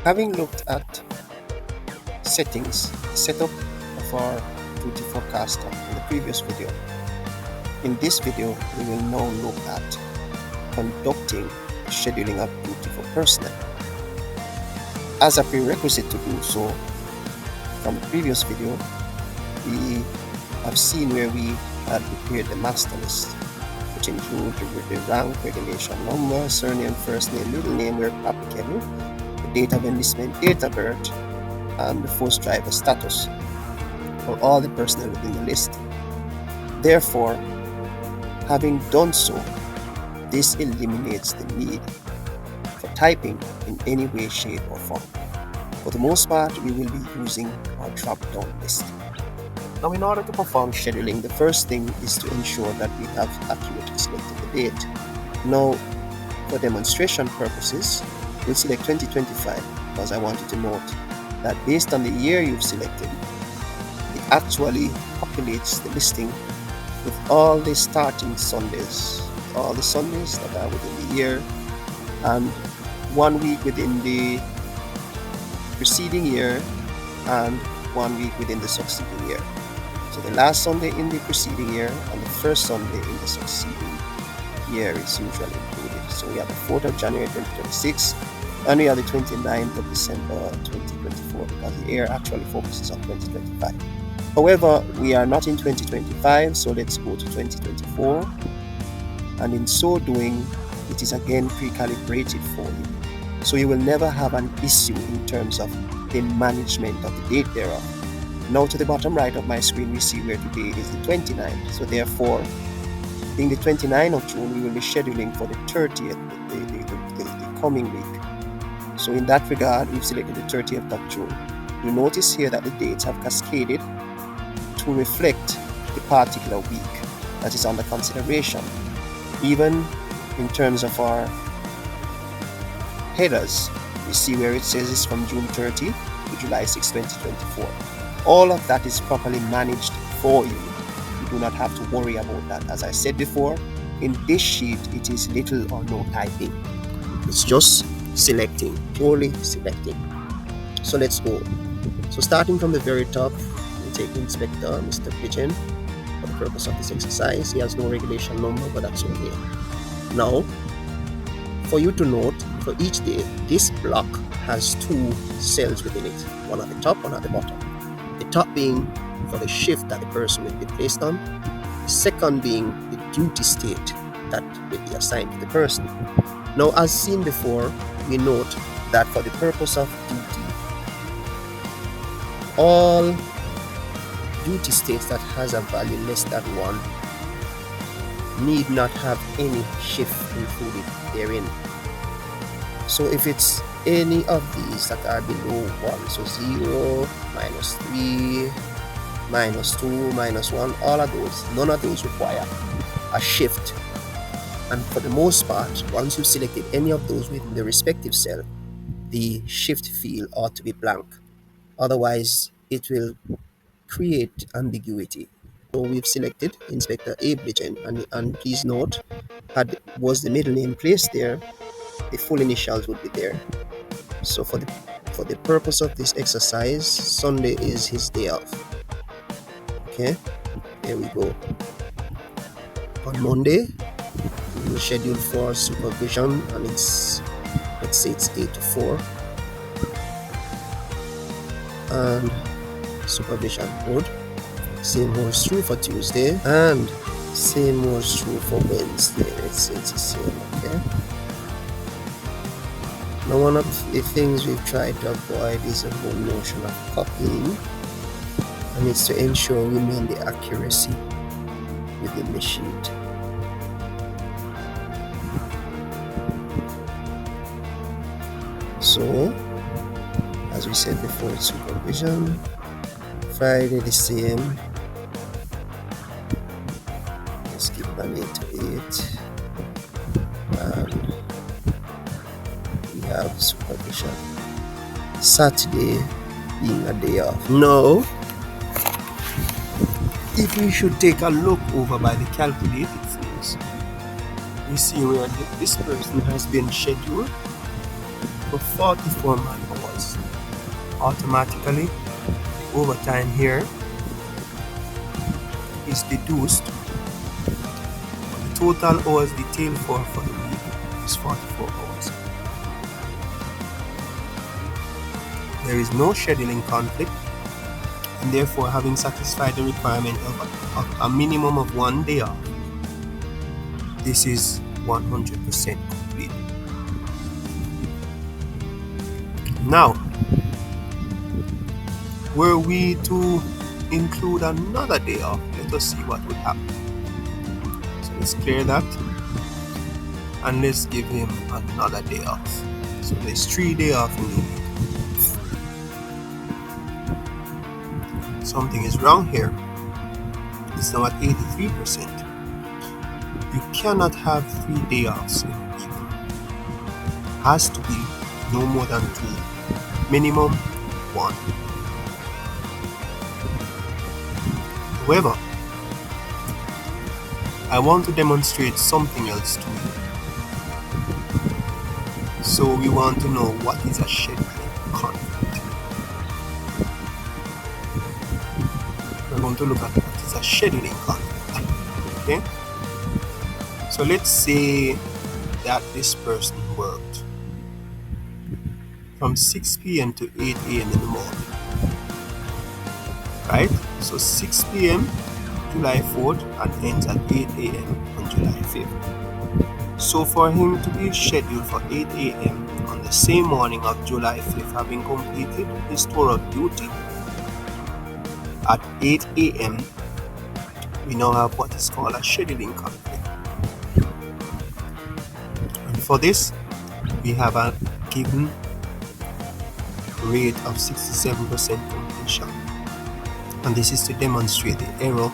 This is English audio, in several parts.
Having looked at settings, setup of our duty forecaster in the previous video, in this video we will now look at conducting the scheduling of duty for personnel. As a prerequisite to do so, from the previous video, we have seen where we had prepared the master list, which include the rank, regulation number, surname, first name, middle name where applicable, the date of enlistment, date of birth, and the first driver status for all the personnel within the list. Therefore, having done so, this eliminates the need for typing in any way, shape, or form. For the most part, we will be using our drop-down list. Now, in order to perform scheduling, the first thing is to ensure that we have accurately selected the date. Now, for demonstration purposes, we'll select 2025 because I want you to note that based on the year you've selected, it actually populates the listing with all the starting Sundays, all the Sundays that are within the year, and 1 week within the preceding year and 1 week within the succeeding year. So the last Sunday in the preceding year and the first Sunday in the succeeding year is usually included. So we have the 4th of January 2026 and we have the 29th of December 2024 because the year actually focuses on 2025. However, we are not in 2025, so let's go to 2024, and in so doing, it is again pre-calibrated for you. So you will never have an issue in terms of the management of the date thereof. Now to the bottom right of my screen, we see where today is the 29th. So therefore, being the 29th of June, we will be scheduling for the 30th, the coming week. So in that regard, we've selected the 30th of June. You notice here that the dates have cascaded to reflect the particular week that is under consideration. Even in terms of our headers, we see where it says it's from June 30 to July 6, 2024. All of that is properly managed for you. You do not have to worry about that. As I said before, in this sheet, it is little or no typing. It's just selecting, purely selecting. So let's go. So starting from the very top, we take the inspector, Mr. Pigeon, for the purpose of this exercise. He has no regulation number, but that's okay. Now, for you to note, for each day, this block has 2 cells within it, one at the top, one at the bottom. The top being for the shift that the person will be placed on, the second being the duty state that will be assigned to the person. Now, as seen before, we note that for the purpose of duty, all duty states that has a value less than 1 need not have any shift included therein. So if it's any of these that are below 1, so 0, -3, -2, -1, all of those, none of those require a shift. And for the most part, once you've selected any of those within the respective cell, the shift field ought to be blank. Otherwise, it will create ambiguity. So we've selected Inspector Abridgen, and please note, was the middle name placed there, the full initials would be there. So for the purpose of this exercise, Sunday is his day off. Okay, there we go. On Monday, we will schedule for supervision, and let's say it's 8 to 4, and supervision good. Same holds true for Tuesday, and same holds true for Wednesday. Let's say it's the same. Okay. Now, one of the things we've tried to avoid is the whole notion of copying, and it's to ensure we maintain the accuracy within the sheet. So, as we said before, it's supervision. Friday the same. Let's give them 8 to 8. And we have supervision. Saturday being a day off. Now, if we should take a look over by the calculated things, we see where this person has been scheduled for 44 man hours. Automatically, overtime here is deduced. The total hours detailed for the week is 44 hours. There is no scheduling conflict, and therefore having satisfied the requirement of a minimum of 1 day off, this is 100% complete. Now, were we to include another day off, let us see what would happen. So let's clear that, and let's give him another day off. So there's 3 days off in the week. Something is wrong here. It's now at 83%. You cannot have 3 days offs in a week. Has to be no more than 2, minimum 1. However, I want to demonstrate something else to you. So we want to know what is a scheduling conflict. We're going to look at what is a scheduling conflict. Okay? So let's say that this person worked from 6 p.m. to 8 a.m. in the morning. Right? So 6 p.m. July 4th and ends at 8 a.m. on July 5th. So for him to be scheduled for 8 a.m. on the same morning of July 5th, having completed his tour of duty at 8 a.m., we now have what is called a scheduling conflict. And for this, we have a given rate of 67% completion. And this is to demonstrate the error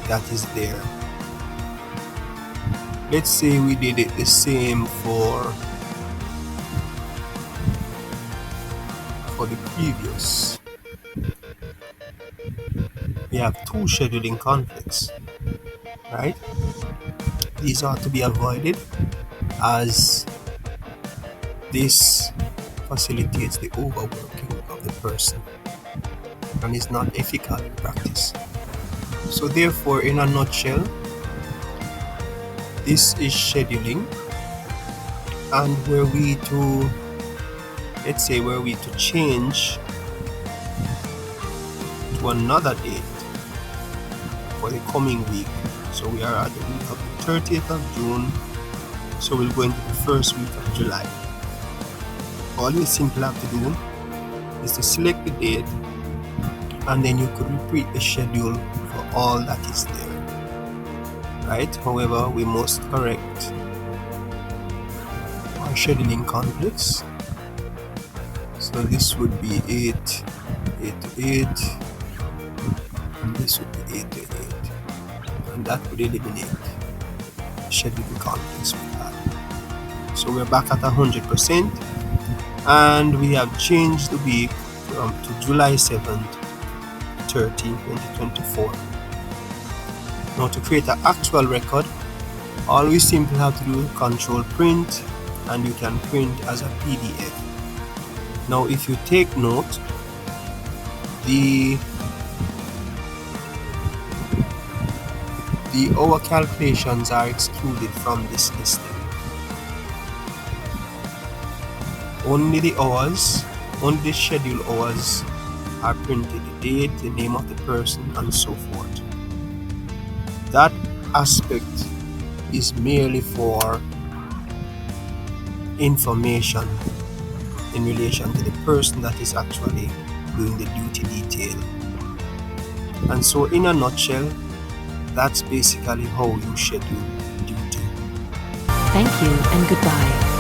that is there. Let's say we did it the same for the previous. We have 2 scheduling conflicts, right? These are to be avoided as this facilitates the overworking of the person and is not ethical in practice. So therefore, in a nutshell, this is scheduling, and were we to change to another date for the coming week, so we are at the week of the 30th of June, so we'll go into the first week of July. All you simply have to do is to select the date, and then you could repeat the schedule for all that is there. Right? However, we must correct our scheduling conflicts. So this would be 8 to 8, and this would be 8 to 8, and that would eliminate scheduling conflicts we had. So we're back at 100%, and we have changed the week to July 7th, 2024. Now, to create an actual record, all we simply have to do is control print, and you can print as a PDF. Now, if you take note, the hour calculations are excluded from this listing. Only the hours, only the scheduled hours are printed, the date, the name of the person, and so forth. That aspect is merely for information in relation to the person that is actually doing the duty detail. And so in a nutshell, that's basically how you schedule duty. Thank you and goodbye.